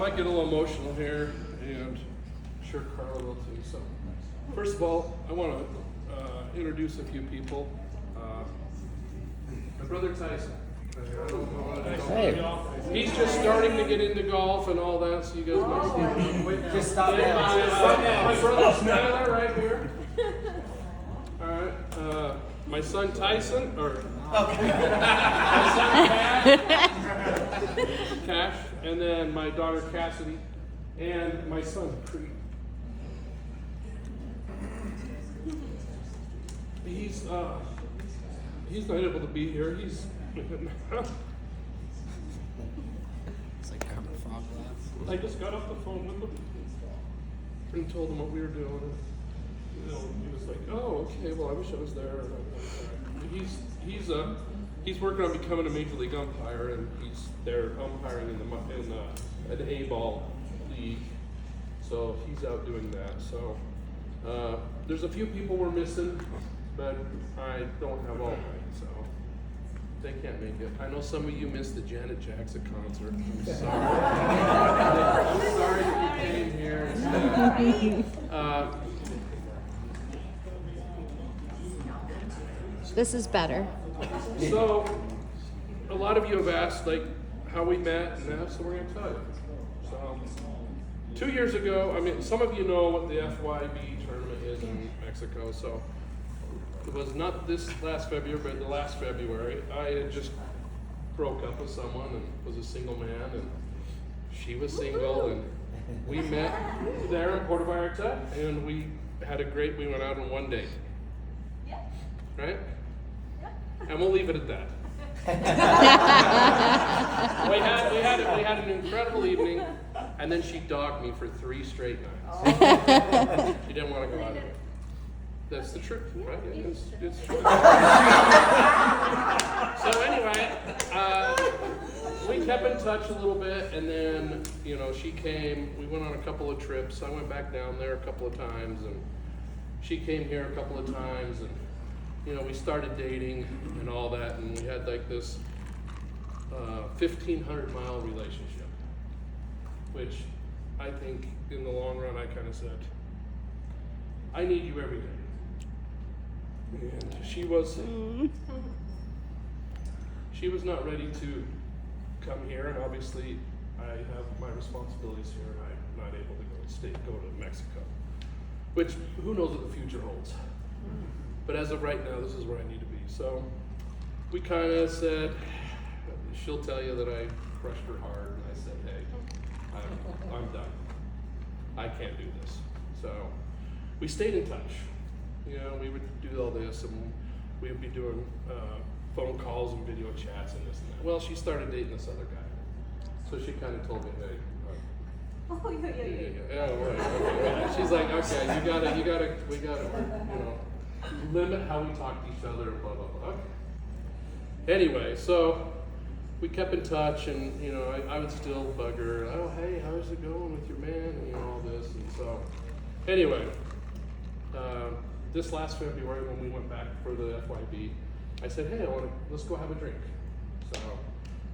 might get a little emotional here, and I'm sure Karla will too. So, first of all, I want to introduce a few people. My brother Tyson. Hey. He's just starting to get into golf and all that, so you guys might see him. Just stop now. My brother Skylar right here. All right. My son Tyson, or my son Cash, and then my daughter Cassidy, and my son Creed. He's not able to be here. He's It's like frog glass. I just got off the phone with him and told him what we were doing. You know, he was like, "Oh, okay. Well, I wish I was there." He's working on becoming a major league umpire, and he's there umpiring in an A-ball league. So he's out doing that. So there's a few people we're missing, but I don't have all mine. So they can't make it. I know some of you missed the Janet Jackson concert. I'm sorry. I'm sorry that you came here instead. This is better. So, a lot of you have asked, like, how we met and that, so we're going to tell you. So, 2 years ago, I mean, some of you know what the FYB tournament is in Mexico, so it was not this last February, but the last February. I had just broke up with someone and was a single man, and she was single, and we met there in Puerto Vallarta, and we went out on one date. Right? And we'll leave it at that. we had an incredible evening, and then she dogged me for 3 straight nights. She didn't want to go out of it. That's the truth, right? It's true. So anyway, we kept in touch a little bit, and then, you know, she came. We went on a couple of trips. I went back down there a couple of times, and she came here a couple of times, and you know, we started dating and all that, and we had like this 1,500-mile relationship, which I think in the long run I kind of said, I need you every day. And she was not ready to come here, and obviously I have my responsibilities here, and I'm not able to go to Mexico, which who knows what the future holds. But as of right now, this is where I need to be. So we kind of said, she'll tell you that I crushed her hard, and I said, hey, I'm done. I can't do this. So we stayed in touch. You know, we would do all this, and we would be doing phone calls and video chats and this and that. Well, she started dating this other guy. So she kind of told me, hey, yeah, right. Okay. She's like, okay, we gotta, you know, limit how we talk to each other, blah, blah, blah. Okay. Anyway, so we kept in touch, and, you know, I would still bug her, oh, hey, how's it going with your man, and, you know, all this, and so, anyway, this last February when we went back for the FYB, I said, hey, let's go have a drink. So,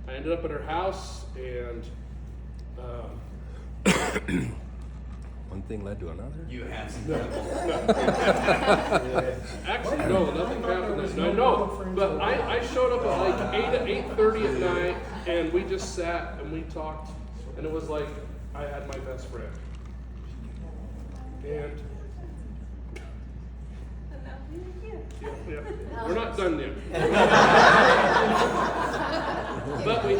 I ended up at her house, and, one thing led to another. You had some Actually, no, nothing happened. No, but I showed up at like 8:30 at night, and we just sat and we talked, and it was like I had my best friend. And yeah, we're not done yet. But we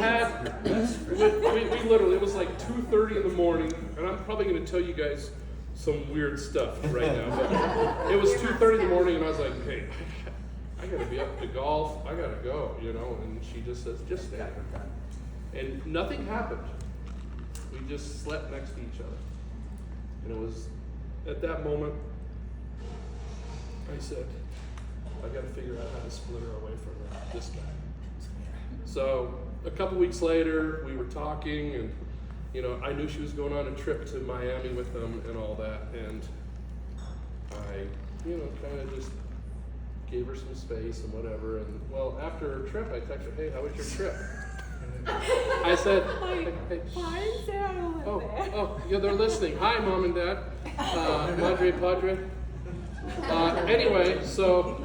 literally, it was like 2:30 in the morning, and I'm probably going to tell you guys some weird stuff right now, but it was 2:30 in the morning, and I was like, hey, I got to be up to golf, I got to go, you know, and she just says, just stay there. And nothing happened. We just slept next to each other. And it was at that moment, I said, I got to figure out how to split her away from this guy. So a couple weeks later, we were talking, and you know, I knew she was going on a trip to Miami with them and all that, and I, you know, kind of just gave her some space and whatever. And well, after her trip, I texted her, hey, how was your trip? I said, Like, hey, Pie and Sarah live there. oh, yeah, they're listening. Hi, Mom and Dad. Madre Padre. Anyway, so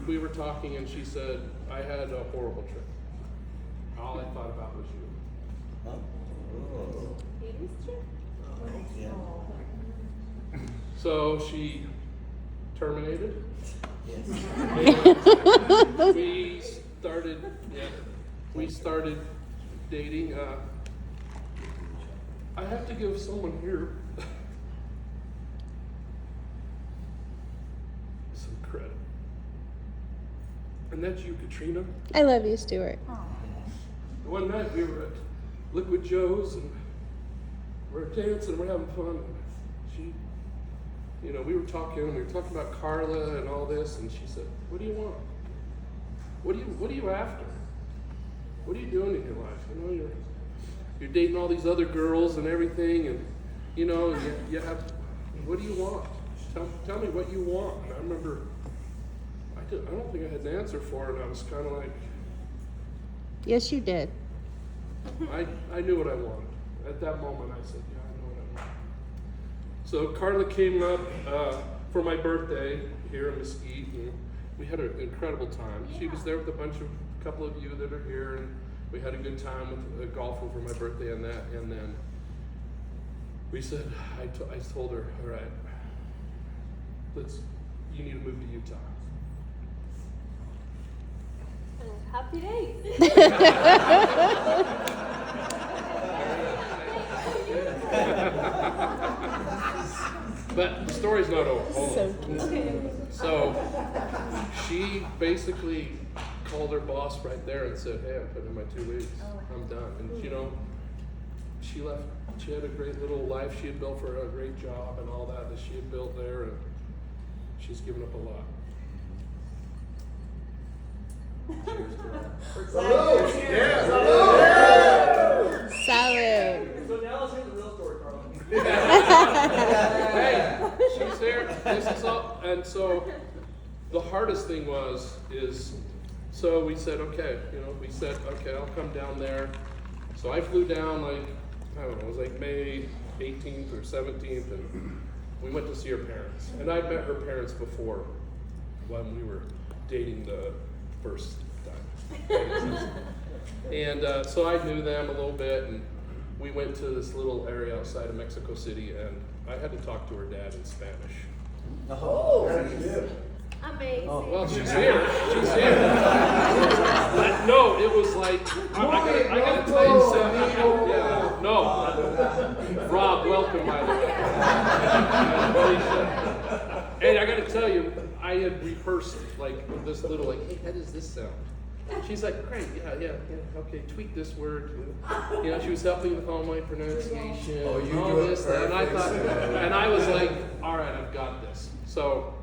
we were talking and she said, I had a horrible trip. All I thought about was you. Ladies trip? So she terminated. Yes. And we started dating. I have to give someone here some credit. And that's you, Katrina. I love you, Stuart. One night we were at Liquid Joe's and we're dancing, we're having fun. She, we were talking about Karla and all this, and she said, "What do you want? What are you after? What are you doing in your life? You're dating all these other girls and everything, and you have. What do you want? Tell me what you want." And I remember, I don't think I had an answer for her, and I was kind of like, Yes, you did. I knew what I wanted. At that moment, I said, yeah, I know what I want. So Karla came up for my birthday here in Mesquite, and we had an incredible time. She was there with a couple of you that are here, and we had a good time with golf over my birthday and that. And then we said, I told her, all right, you need to move to Utah. Happy days. But the story's not over. So cute. So she basically called her boss right there and said, "Hey, I'm putting in my 2 weeks. I'm done." And she left. She had a great little life she had built for her, a great job and all that she had built there, and she's given up a lot. Cheers to that. Salute! Yeah, salute! Salud. So now let's hear the real story, Karla. Hey, she's there. This is all. And so the hardest thing so we said, okay, I'll come down there. So I flew down I don't know, it was like May 18th or 17th, and we went to see her parents. And I'd met her parents before when we were dating the first time. And so I knew them a little bit, and we went to this little area outside of Mexico City, and I had to talk to her dad in Spanish. Oh, very good. Amazing. Well, she's here. But no, it was like, I gotta tell you something. Yeah, no. Rob, welcome, by the way. And I gotta tell you, I had rehearsed this little, hey, how does this sound? She's like, great, yeah, okay, tweak this word. She was helping with all my pronunciation, all this, that, and I thought, and I was like, all right, I've got this. So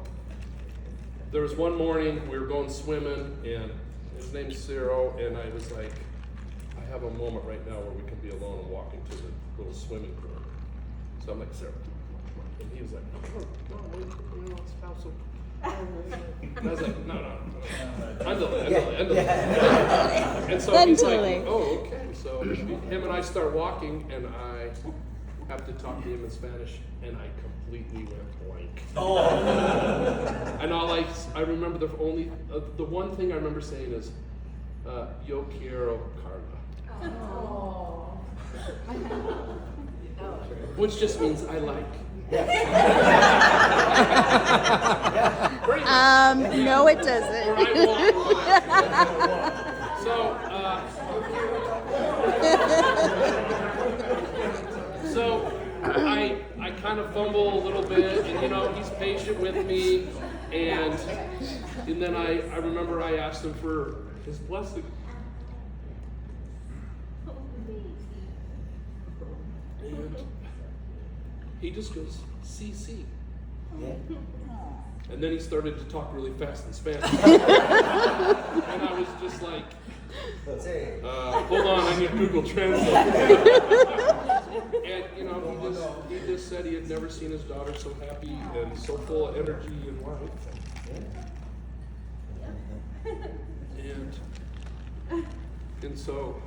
there was one morning we were going swimming, and his name's Ciro, and I was like, I have a moment right now where we can be alone and walk into the little swimming pool. So I'm like, Ciro, and he was like, no, spousal. And I was like, no. Andale. And so he's like, oh, okay. So him and I start walking, and I have to talk to him in Spanish, and I completely went blank. Oh. And I remember the one thing I remember saying is, yo quiero Karla. Oh. Which just means I like. No, it doesn't. Or I want. So I kind of fumble a little bit, and he's patient with me, and then I remember I asked him for his blessing. And he just goes, CC. Yeah. And then he started to talk really fast in Spanish. And I was just like, hold on, I need Google Translate. And he just said he had never seen his daughter so happy and so full of energy and life. And And so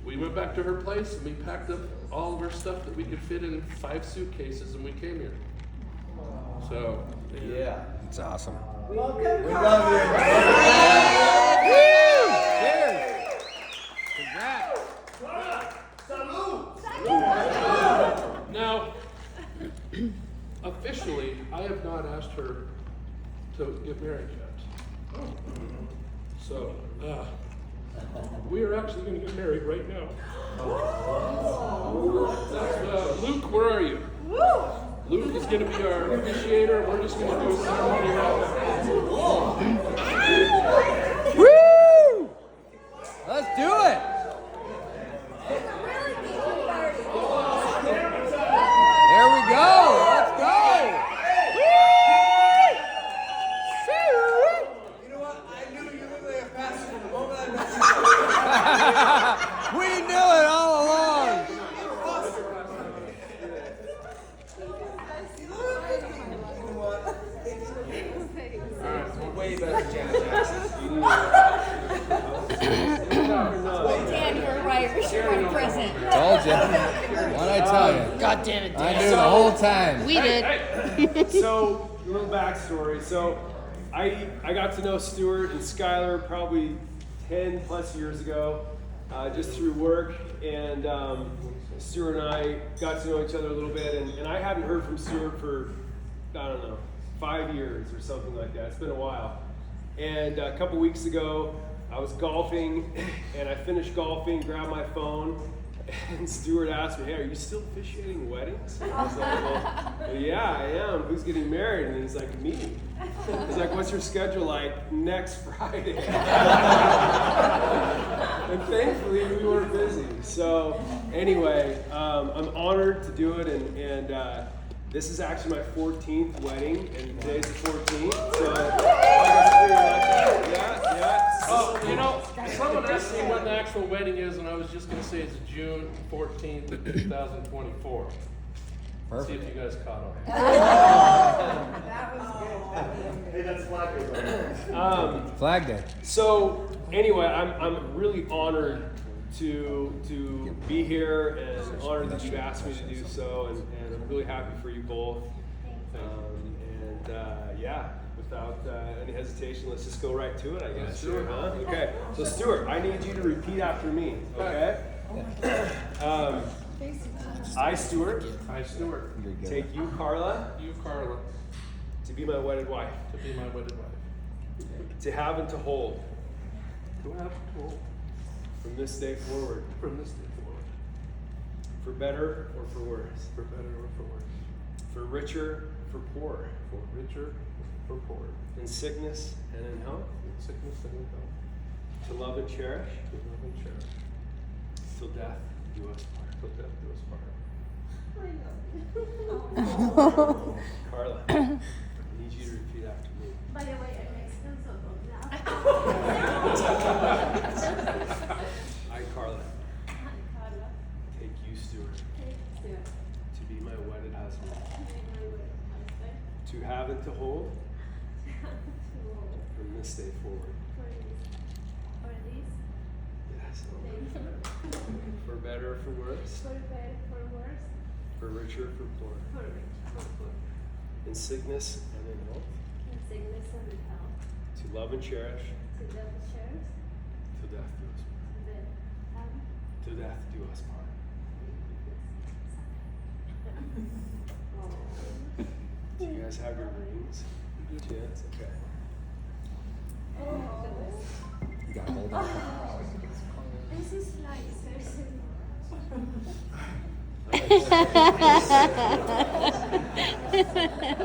we went back to her place and we packed up all of our stuff that we could fit in 5 suitcases and we came here. So, Yeah. It's awesome. We love you. Cheers! Congrats! Now, officially, I have not asked her to get married yet. So, we are actually going to get married right now. Luke, where are you? Luke is going to be our officiator. We're just going to do a ceremony right now. Woo! Let's do it! There we go! Let's go! You know what? I knew you looked like a pastor the moment I met you. We knew it all along! Way better Janet Jackson. Dan, you're right. We should run present. Told you. What'd I tell you? God damn it, I Dan. knew the whole time. We did. So, a little backstory. So, I got to know Stuart and Skylar probably 10 plus years ago, just through work. And Stuart and I got to know each other a little bit. And I hadn't heard from Stuart for, I don't know, 5 years or something like that. It's been a while. And a couple weeks ago, I was golfing, and I finished golfing, grabbed my phone, and Stuart asked me, "Hey, are you still officiating weddings?" I was like, well, yeah, I am. Who's getting married? And he's like, me. He's like, what's your schedule like next Friday? And thankfully, we were busy. So anyway, I'm honored to do it, and this is actually my 14th wedding, and today's the 14th. So yeah. Oh, you know, someone asked me when the actual wedding is, and I was just going to say it's June 14th, 2024. Perfect. See if you guys caught on. Hey, that's Flag Flag Day. So anyway, I'm really honored to be here, and honored that you asked me to do so, and I'm really happy for you both. Yeah, without any hesitation, let's just go right to it, I guess. Sure. Huh? Okay. So Stuart, I need you to repeat after me. Okay. I, Stuart, Hi, Stuart. take you, Karla, You, Karla, to be my wedded wife, to be my wedded wife. to have and to hold To have told from this day forward, from this day forward, for better or for worse, for better or for worse, for richer, for poorer, for richer, for poorer, in sickness and in health, in sickness and in health, to love and cherish, to love and cherish, till death do us part. till death do us part. Karla, I need you to repeat after me. By the way, I'm Mexican, so don't laugh. I, Karla, Hi, Karla. take you, Stuart, Hey, Stuart. to be my wedded husband, To to have and to hold hold from this day forward. for this, Yes. thank you. For better or for worse, For better, for worse, for richer or for poorer, for rich, for poor, in sickness and in health, in sickness and in health, to love and cherish, to love and cherish, till death do us part. to the Till death do us part. Do you guys have your rings? Yes. Okay. You gotta hold on. This is nice.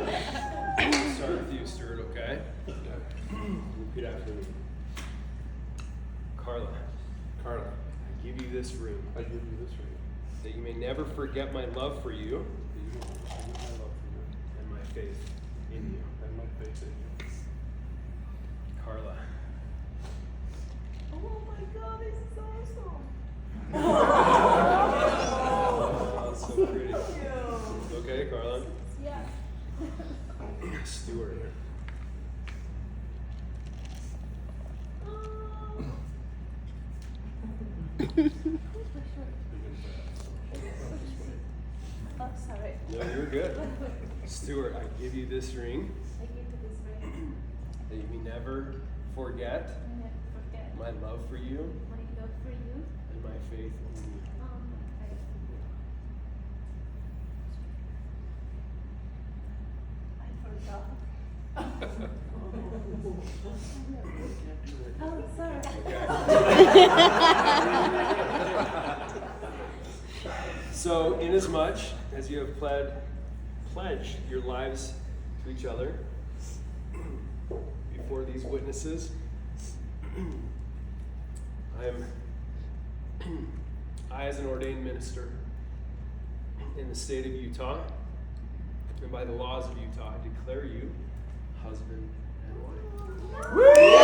Start with you, Stuart, okay? Repeat after me. Karla, Karla, I give you this ring, I give you this ring, that you may never forget my love for you that you may forget my love for you and my faith in you. and my faith in you. Karla, Oh my God, this is awesome. oh, that's so pretty. Okay, Karla. Yeah. Stuart, Oh, sorry. No, you're good. Stuart, I give you this ring I give you this ring. that you may never forget Never forget my love for you my love for you. and my faith in you. I forgot. Oh, sorry. So, inasmuch as you have pledged your lives to each other before these witnesses, I, as an ordained minister in the state of Utah, and by the laws of Utah, I declare you husband and wife.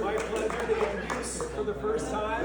My pleasure to introduce for the first time